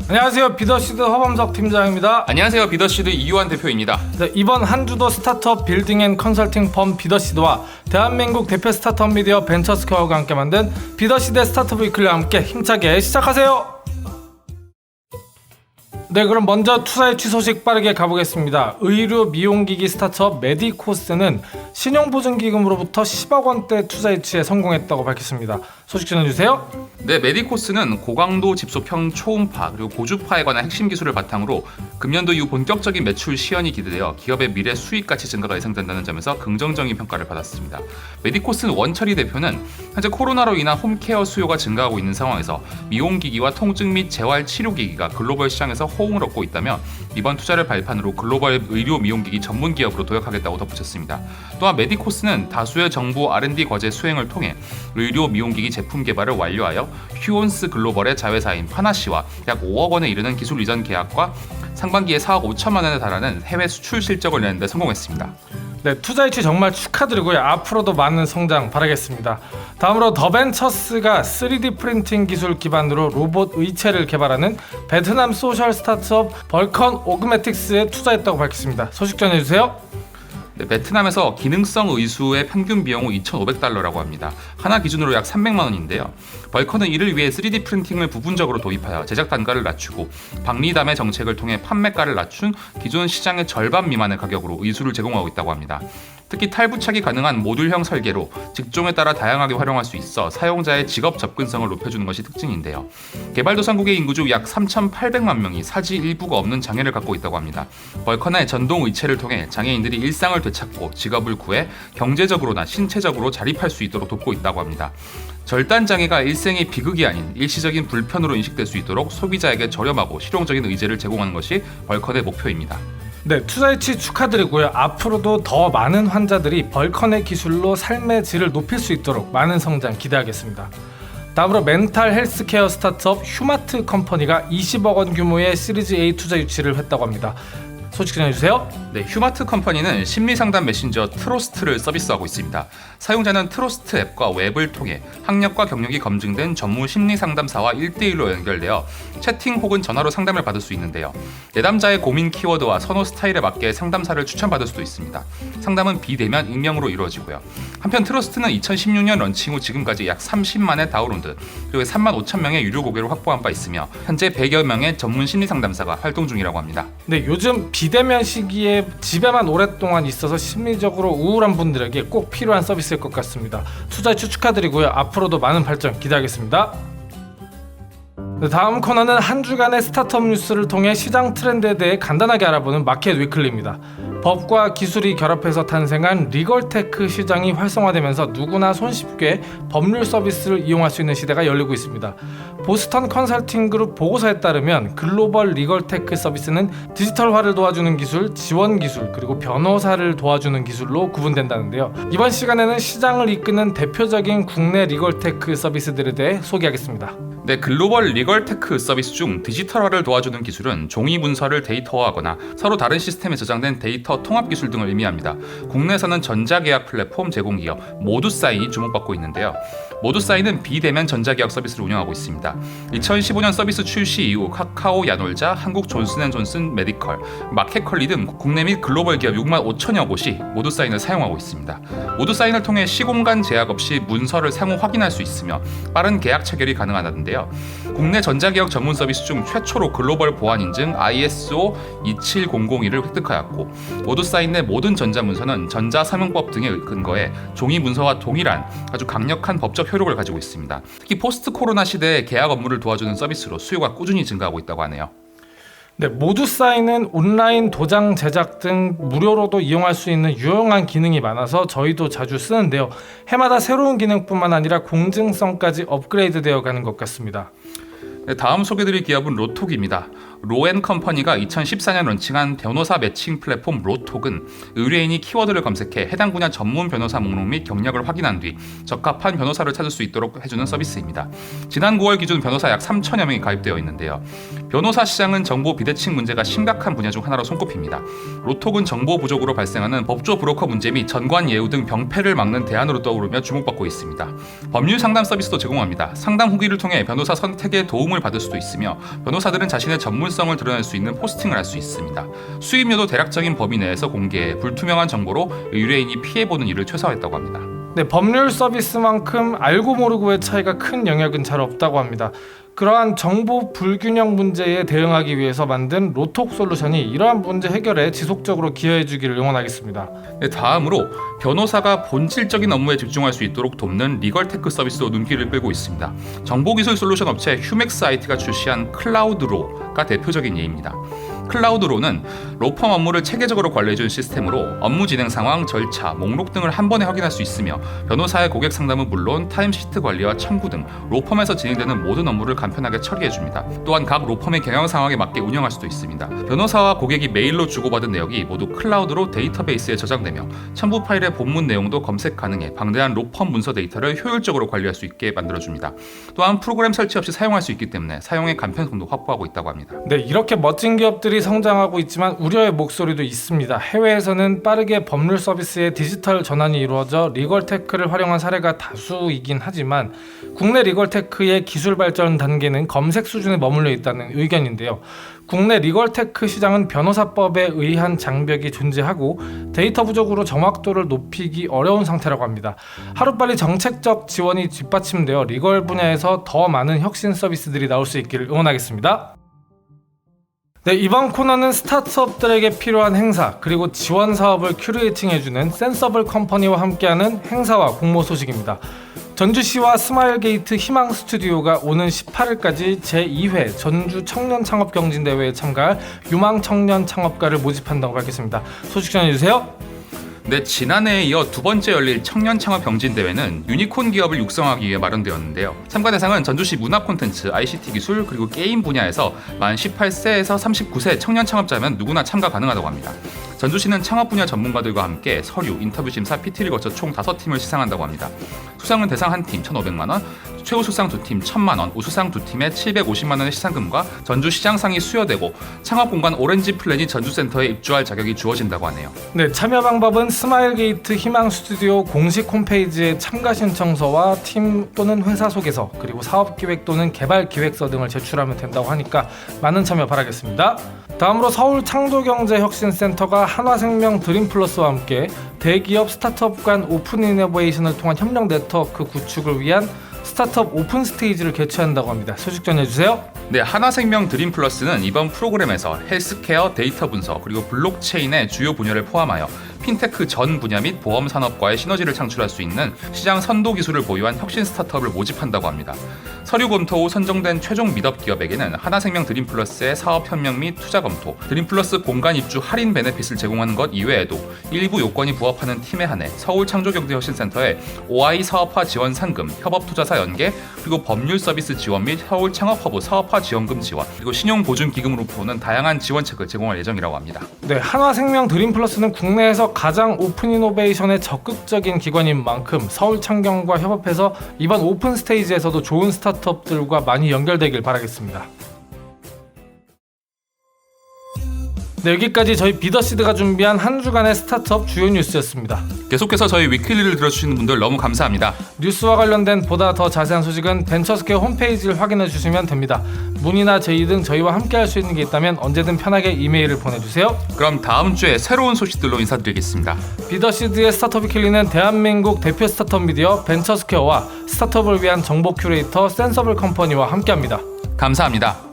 안녕하세요. 비더시드 허범석 팀장입니다. 안녕하세요. 비더시드 이유한 대표입니다. 네, 이번 한 주도 스타트업 빌딩 앤 컨설팅 펌 비더시드와 대한민국 대표 스타트업 미디어 벤처스퀘어가 함께 만든 비더시드 스타트업 위클리와 함께 힘차게 시작하세요. 네, 그럼 먼저 투자유치 소식 빠르게 가보겠습니다. 의료 미용기기 스타트업 메디코스는 신용보증기금으로부터 10억 원대 투자유치에 성공했다고 밝혔습니다. 소식 전해주세요. 네, 메디코스는 고강도 집소평 초음파 그리고 고주파에 관한 핵심 기술을 바탕으로 금년도 이후 본격적인 매출 시현이 기대되어 기업의 미래 수익 가치 증가가 예상된다는 점에서 긍정적인 평가를 받았습니다. 메디코스 원철이 대표는 현재 코로나로 인한 홈케어 수요가 증가하고 있는 상황에서 미용기기와 통증 및 재활 치료기기가 글로벌 시장에서 호응을 얻고 있다며 이번 투자를 발판으로 글로벌 의료 미용기기 전문 기업으로 도약하겠다고 덧붙였습니다. 또한 메디코스는 다수의 정부 R&D 과제 수행을 통해 의료 미용기기 제품 개발을 완료하여 휴온스 글로벌의 자회사인 파나시와 약 5억 원에 이르는 기술 이전 계약과 상반기에 4억 5천만 원에 달하는 해외 수출 실적을 내는 데 성공했습니다. 네, 투자유치 정말 축하드리고요. 앞으로도 많은 성장 바라겠습니다. 다음으로 더벤처스가 3D 프린팅 기술 기반으로 로봇 의체를 개발하는 베트남 소셜 스타트업 벌컨 오그매틱스에 투자했다고 밝혔습니다. 소식 전해주세요. 네, 베트남에서 기능성 의수의 평균 비용은 2,500달러라고 합니다. 하나 기준으로 약 300만 원인데요. 벌컨은 이를 위해 3D 프린팅을 부분적으로 도입하여 제작 단가를 낮추고 박리담의 정책을 통해 판매가를 낮춘 기존 시장의 절반 미만의 가격으로 의수를 제공하고 있다고 합니다. 특히 탈부착이 가능한 모듈형 설계로 직종에 따라 다양하게 활용할 수 있어 사용자의 직업 접근성을 높여주는 것이 특징인데요. 개발도상국의 인구 중 약 3,800만 명이 사지 일부가 없는 장애를 갖고 있다고 합니다. 벌컨의 전동 의체를 통해 장애인들이 일상을 되찾고 직업을 구해 경제적으로나 신체적으로 자립할 수 있도록 돕고 있다고 합니다. 절단 장애가 일생의 비극이 아닌 일시적인 불편으로 인식될 수 있도록 소비자에게 저렴하고 실용적인 의제를 제공하는 것이 벌컨의 목표입니다. 네, 투자유치 축하드리고요. 앞으로도 더 많은 환자들이 벌컨의 기술로 삶의 질을 높일 수 있도록 많은 성장 기대하겠습니다. 다음으로 멘탈 헬스케어 스타트업 휴마트 컴퍼니가 20억 원 규모의 시리즈 A 투자 유치를 했다고 합니다. 소식 전해주세요. 네, 휴마트 컴퍼니는 심리상담 메신저 트로스트를 서비스하고 있습니다. 사용자는 트로스트 앱과 웹을 통해 학력과 경력이 검증된 전문 심리상담사와 1대1로 연결되어 채팅 혹은 전화로 상담을 받을 수 있는데요. 내담자의 고민 키워드와 선호 스타일에 맞게 상담사를 추천받을 수도 있습니다. 상담은 비대면 익명으로 이루어지고요. 한편 트러스트는 2016년 런칭 후 지금까지 약 30만의 다운로드 그리고 3만 5천 명의 유료 고객을 확보한 바 있으며 현재 100여 명의 전문 심리상담사가 활동 중이라고 합니다. 네, 요즘 비대면 시기에 집에만 오랫동안 있어서 심리적으로 우울한 분들에게 꼭 필요한 서비스일 것 같습니다. 투자유치 축하드리고요. 앞으로도 많은 발전 기대하겠습니다. 네, 다음 코너는 한 주간의 스타트업 뉴스를 통해 시장 트렌드에 대해 간단하게 알아보는 마켓 위클리입니다. 법과 기술이 결합해서 탄생한 리걸테크 시장이 활성화되면서 누구나 손쉽게 법률 서비스를 이용할 수 있는 시대가 열리고 있습니다. 보스턴 컨설팅 그룹 보고서에 따르면 글로벌 리걸테크 서비스는 디지털화를 도와주는 기술, 지원 기술, 그리고 변호사를 도와주는 기술로 구분된다는데요. 이번 시간에는 시장을 이끄는 대표적인 국내 리걸테크 서비스들에 대해 소개하겠습니다. 네, 글로벌 리걸테크 서비스 중 디지털화를 도와주는 기술은 종이 문서를 데이터화하거나 서로 다른 시스템에 저장된 데이터 통합 기술 등을 의미합니다. 국내에서는 전자계약 플랫폼 제공기업 모두사인이 주목받고 있는데요. 모두사인은 비대면 전자계약 서비스를 운영하고 있습니다. 2015년 서비스 출시 이후 카카오 야놀자, 한국 존슨앤존슨 메디컬, 마켓컬리 등 국내 및 글로벌 기업 6만 5천여 곳이 모두사인을 사용하고 있습니다. 모두사인을 통해 시공간 제약 없이 문서를 상호 확인할 수 있으며 빠른 계약 체결이 가능하다는데요. 국내 전자계약 전문 서비스 중 최초로 글로벌 보안 인증 ISO 27001을 획득하였고 모두사인 내 모든 전자문서는 전자사명법 등에 근거해 종이 문서와 동일한 아주 강력한 법적 효력을 가지고 있습니다. 특히 포스트 코로나 시대에 계약 업무를 도와주는 서비스로 수요가 꾸준히 증가하고 있다고 하네요. 네, 모두사인은 온라인 도장 제작 등 무료로도 이용할 수 있는 유용한 기능이 많아서 저희도 자주 쓰는데요. 해마다 새로운 기능뿐만 아니라 공증성까지 업그레이드 되어 가는 것 같습니다. 네, 다음 소개드릴 기업은 로톡입니다. 로앤컴퍼니가 2014년 런칭한 변호사 매칭 플랫폼 로톡은 의뢰인이 키워드를 검색해 해당 분야 전문 변호사 목록 및 경력을 확인한 뒤 적합한 변호사를 찾을 수 있도록 해주는 서비스입니다. 지난 9월 기준 변호사 약 3천여 명이 가입되어 있는데요. 변호사 시장은 정보 비대칭 문제가 심각한 분야 중 하나로 손꼽힙니다. 로톡은 정보 부족으로 발생하는 법조 브로커 문제 및 전관 예우 등 병폐를 막는 대안으로 떠오르며 주목받고 있습니다. 법률 상담 서비스도 제공합니다. 상담 후기를 통해 변호사 선택에 도움을 받을 수도 있으며 변호사들은 자신의 전문성을 드러낼 수 있는 포스팅을 할 수 있습니다. 수임료도 대략적인 범위 내에서 공개해 불투명한 정보로 의뢰인이 피해보는 일을 최소화했다고 합니다. 네, 법률 서비스만큼 알고 모르고의 차이가 큰 영역은 잘 없다고 합니다. 그러한 정보 불균형 문제에 대응하기 위해서 만든 로톡 솔루션이 이러한 문제 해결에 지속적으로 기여해주기를 응원하겠습니다. 네, 다음으로 변호사가 본질적인 업무에 집중할 수 있도록 돕는 리걸테크 서비스도 눈길을 끌고 있습니다. 정보기술 솔루션 업체 휴맥스 IT가 출시한 클라우드로가 대표적인 예입니다. 클라우드로는 로펌 업무를 체계적으로 관리해주는 시스템으로 업무 진행 상황, 절차, 목록 등을 한 번에 확인할 수 있으며 변호사의 고객 상담은 물론 타임시트 관리와 청구 등 로펌에서 진행되는 모든 업무를 간편하게 처리해줍니다. 또한 각 로펌의 경영 상황에 맞게 운영할 수도 있습니다. 변호사와 고객이 메일로 주고받은 내역이 모두 클라우드로 데이터베이스에 저장되며 첨부 파일의 본문 내용도 검색 가능해 방대한 로펌 문서 데이터를 효율적으로 관리할 수 있게 만들어줍니다. 또한 프로그램 설치 없이 사용할 수 있기 때문에 사용의 간편성도 확보하고 있다고 합니다. 네, 이렇게 멋진 기업들이 성장하고 있지만 우려의 목소리도 있습니다. 해외에서는 빠르게 법률 서비스의 디지털 전환이 이루어져 리걸테크를 활용한 사례가 다수이긴 하지만 국내 리걸테크의 기술 발전 단계는 검색 수준에 머물러 있다는 의견인데요. 국내 리걸테크 시장은 변호사법에 의한 장벽이 존재하고 데이터 부족으로 정확도를 높이기 어려운 상태라고 합니다. 하루빨리 정책적 지원이 뒷받침되어 리걸 분야에서 더 많은 혁신 서비스들이 나올 수 있기를 응원하겠습니다. 네, 이번 코너는 스타트업들에게 필요한 행사 그리고 지원 사업을 큐레이팅해주는 센서블 컴퍼니와 함께하는 행사와 공모 소식입니다. 전주시와 스마일게이트 희망 스튜디오가 오는 18일까지 제2회 전주 청년 창업 경진대회에 참가할 유망 청년 창업가를 모집한다고 밝혔습니다. 소식 전해주세요. 네, 지난해에 이어 두 번째 열릴 청년 창업 경진 대회는 유니콘 기업을 육성하기 위해 마련되었는데요. 참가 대상은 전주시 문화 콘텐츠, ICT 기술 그리고 게임 분야에서 만 18세에서 39세 청년 창업자면 누구나 참가 가능하다고 합니다. 전주시는 창업 분야 전문가들과 함께 서류, 인터뷰 심사, PT를 거쳐 총 5팀을 시상한다고 합니다. 수상은 대상 한 팀 1,500만 원, 최우수상 2팀 1,000만 원, 우수상 2팀에 750만 원의 시상금과 전주시장상이 수여되고 창업공간 오렌지 플랜이 전주센터에 입주할 자격이 주어진다고 하네요. 네, 참여 방법은 스마일게이트 희망 스튜디오 공식 홈페이지에 참가 신청서와 팀 또는 회사 소개서 그리고 사업기획 또는 개발 기획서 등을 제출하면 된다고 하니까 많은 참여 바라겠습니다. 다음으로 서울 창조경제혁신센터가 한화생명 드림플러스와 함께 대기업 스타트업 간 오픈 이노베이션을 통한 협력 네트워크 구축을 위한 스타트업 오픈 스테이지를 개최한다고 합니다. 소식 전해주세요. 네, 하나생명 드림플러스는 이번 프로그램에서 헬스케어, 데이터 분석 그리고 블록체인의 주요 분야를 포함하여 핀테크 전 분야 및 보험 산업과의 시너지를 창출할 수 있는 시장 선도 기술을 보유한 혁신 스타트업을 모집한다고 합니다. 서류 검토 후 선정된 최종 미덥 기업에게는 하나생명 드림플러스의 사업 협력 및 투자 검토, 드림플러스 공간 입주 할인 베네핏을 제공하는 것 이외에도 일부 요건이 부합하는 팀에 한해 서울창조경제혁신센터의 OI 사업화 지원 상금, 협업투자사 연계, 그리고 법률 서비스 지원 및 서울 창업허브 사업화 지원금 지원, 그리고 신용보증기금으로 보는 다양한 지원책을 제공할 예정이라고 합니다. 네, 한화생명 드림플러스는 국내에서 가장 오픈 이노베이션에 적극적인 기관인 만큼 서울창경과 협업해서 이번 오픈 스테이지에서도 좋은 스타트업들과 많이 연결되길 바라겠습니다. 네, 여기까지 저희 비더시드가 준비한 한 주간의 스타트업 주요 뉴스였습니다. 계속해서 저희 위클리를 들어주시는 분들 너무 감사합니다. 뉴스와 관련된 보다 더 자세한 소식은 벤처스퀘어 홈페이지를 확인해 주시면 됩니다. 문의나 제의 등 저희와 함께 할 수 있는 게 있다면 언제든 편하게 이메일을 보내주세요. 그럼 다음 주에 새로운 소식들로 인사드리겠습니다. 비더시드의 스타트업 위클리는 대한민국 대표 스타트업 미디어 벤처스퀘어와 스타트업을 위한 정보 큐레이터 센서블 컴퍼니와 함께합니다. 감사합니다.